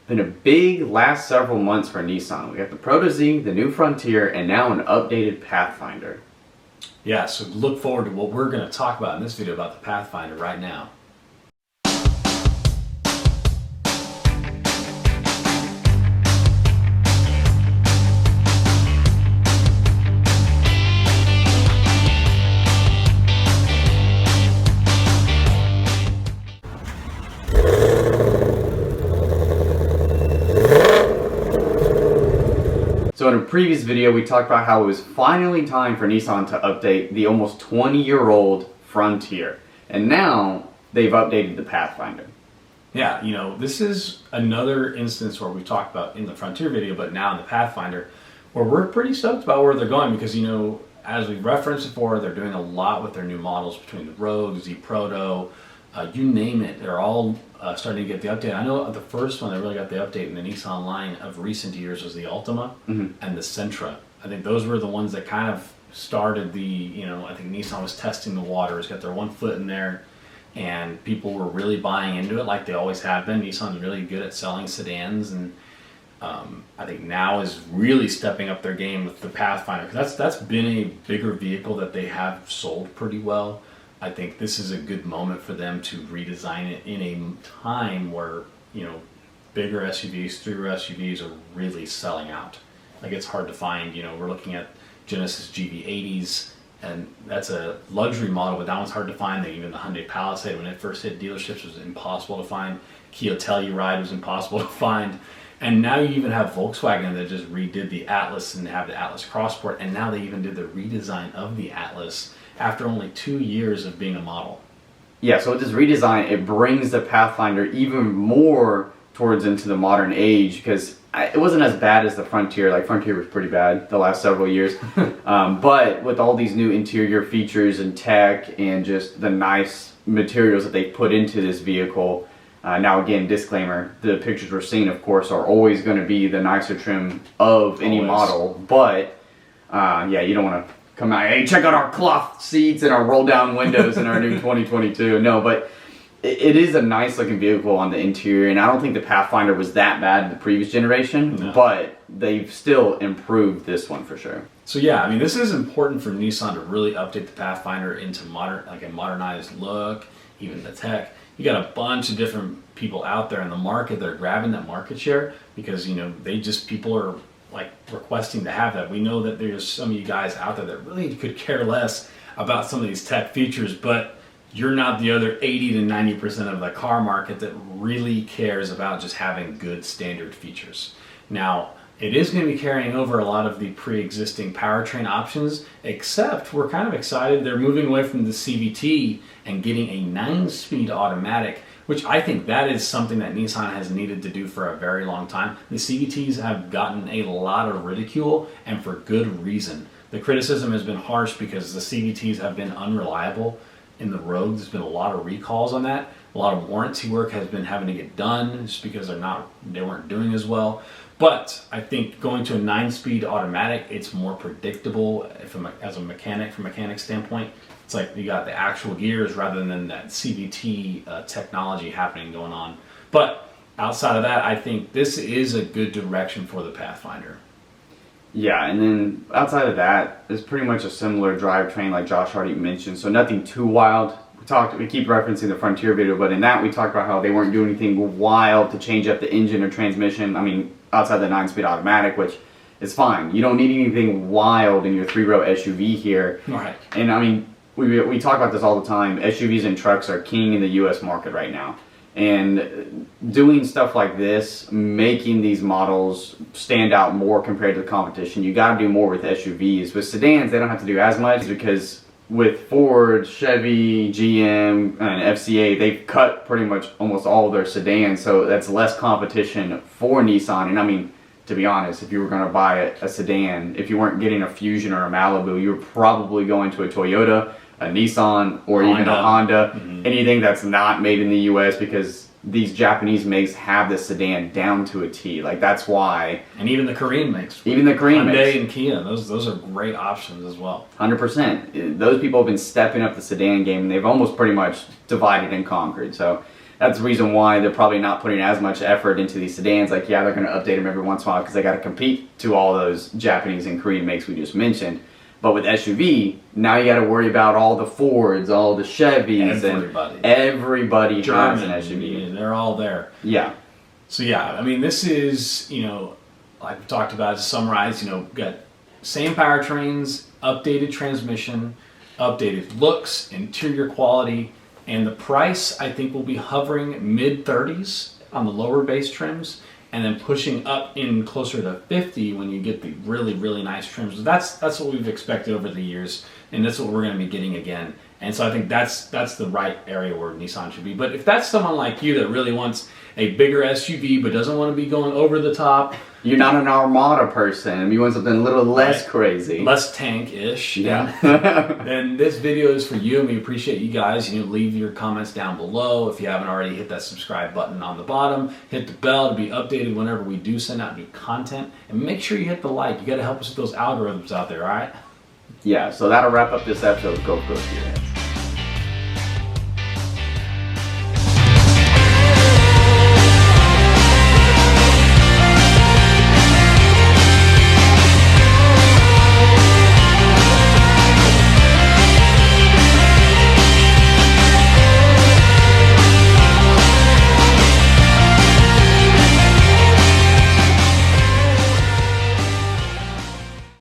Been a big last several months for Nissan. We got the Proto Z, the new Frontier, and now an updated Pathfinder. Yeah, so look forward to what we're going to talk about in this video about the Pathfinder right now. So in a previous video, we talked about how it was finally time for Nissan to update the almost 20-year-old Frontier. And now they've updated the Pathfinder. Yeah, you know, this is another instance where we talked about in the Frontier video, but now in the Pathfinder, where we're pretty stoked about where they're going because, you know, as we referenced before, they're doing a lot with their new models between the Rogue, Z Proto, you name it. They're all starting to get the update. I know the first one that really got the update in the Nissan line of recent years was the Altima and the Sentra. I think those were the ones that kind of started the, you know, I think Nissan was testing the waters, got their one foot in there, and people were really buying into it like they always have been. Nissan's really good at selling sedans, and I think now is really stepping up their game with the Pathfinder, because that's been a bigger vehicle that they have sold pretty well. I think this is a good moment for them to redesign it in a time where, you know, bigger SUVs, three-row SUVs are really selling out. Like, it's hard to find, you know, we're looking at Genesis GV80s, and that's a luxury model, but that one's hard to find. Even the Hyundai Palisade, when it first hit dealerships, was impossible to find. Kia Telluride was impossible to find. And now you even have Volkswagen that just redid the Atlas and have the Atlas Crossport, and now they even did the redesign of the Atlas after only 2 years of being a model. Yeah, so with this redesign, it brings the Pathfinder even more towards into the modern age, because it wasn't as bad as the Frontier. Like, Frontier was pretty bad the last several years. But with all these new interior features and tech and just the nice materials that they put into this vehicle, now again, disclaimer, the pictures we're seeing, of course, are always going to be the nicer trim of any model. But, yeah, you don't want to come out, hey, check out our cloth seats and our roll down windows in our new 2022. No, but it is a nice looking vehicle on the interior, and I don't think the Pathfinder was that bad in the previous generation, but they've still improved this one for sure. So yeah, I mean, this is important for Nissan to really update the Pathfinder into modern, like a modernized look, even the tech. You got a bunch of different people out there in the market that are grabbing that market share because, you know, people are like requesting to have that. We know that there's some of you guys out there that really could care less about some of these tech features, but you're not the other 80 to 90% of the car market that really cares about just having good standard features. Now, it is going to be carrying over a lot of the pre-existing powertrain options, except we're kind of excited they're moving away from the CVT and getting a 9-speed automatic, which I think that is something that Nissan has needed to do for a very long time. The CVTs have gotten a lot of ridicule, and for good reason. The criticism has been harsh because the CVTs have been unreliable in the road. There's been a lot of recalls on that. A lot of warranty work has been having to get done just because they weren't doing as well. But I think going to a 9-speed automatic, it's more predictable from a mechanic standpoint. It's like you got the actual gears rather than that CVT technology going on. But outside of that, I think this is a good direction for the Pathfinder. Yeah, and then outside of that, it's pretty much a similar drivetrain like Josh already mentioned, so nothing too wild. We keep referencing the Frontier video, but in that we talked about how they weren't doing anything wild to change up the engine or transmission. I mean, outside the 9-speed automatic, which is fine. You don't need anything wild in your 3-row SUV here. Right. And I mean, we talk about this all the time. SUVs and trucks are king in the U.S. market right now. And doing stuff like this, making these models stand out more compared to the competition, you got to do more with SUVs. With sedans, they don't have to do as much because with Ford, Chevy, GM, and FCA, they've cut pretty much almost all of their sedans, so that's less competition for Nissan. And I mean, to be honest, if you were going to buy a sedan, if you weren't getting a Fusion or a Malibu, you were probably going to a Toyota, a Nissan, or even a Honda. Anything that's not made in the US, because these Japanese makes have the sedan down to a T. Like, that's why. And even the Korean makes. Even the Korean makes. Hyundai and Kia, those are great options as well. 100%. Those people have been stepping up the sedan game, and they've almost pretty much divided and conquered. So that's the reason why they're probably not putting as much effort into these sedans. Like, yeah, they're going to update them every once in a while because they got to compete to all those Japanese and Korean makes we just mentioned. But with SUV, now you got to worry about all the Fords, all the Chevys, and everybody has an SUV. They're all there. Yeah. So yeah, I mean, this is, like we talked about, to summarize, got same powertrains, updated transmission, updated looks, interior quality, and the price I think will be hovering mid-30s on the lower base trims, and then pushing up in closer to 50 when you get the really, really nice trims. That's what we've expected over the years, and that's what we're going to be getting again. And so I think that's the right area where Nissan should be. But if that's someone like you that really wants a bigger SUV but doesn't want to be going over the top, you're not an Armada person, you want something a little less crazy, less tank-ish, yeah, then this video is for you, and we appreciate you guys. Leave your comments down below. If you haven't already, hit that subscribe button on the bottom, hit the bell to be updated whenever we do send out new content, and make sure you hit the like. You got to help us with those algorithms out there, all right? Yeah, so that'll wrap up this episode of Gulf Coast Gearheads.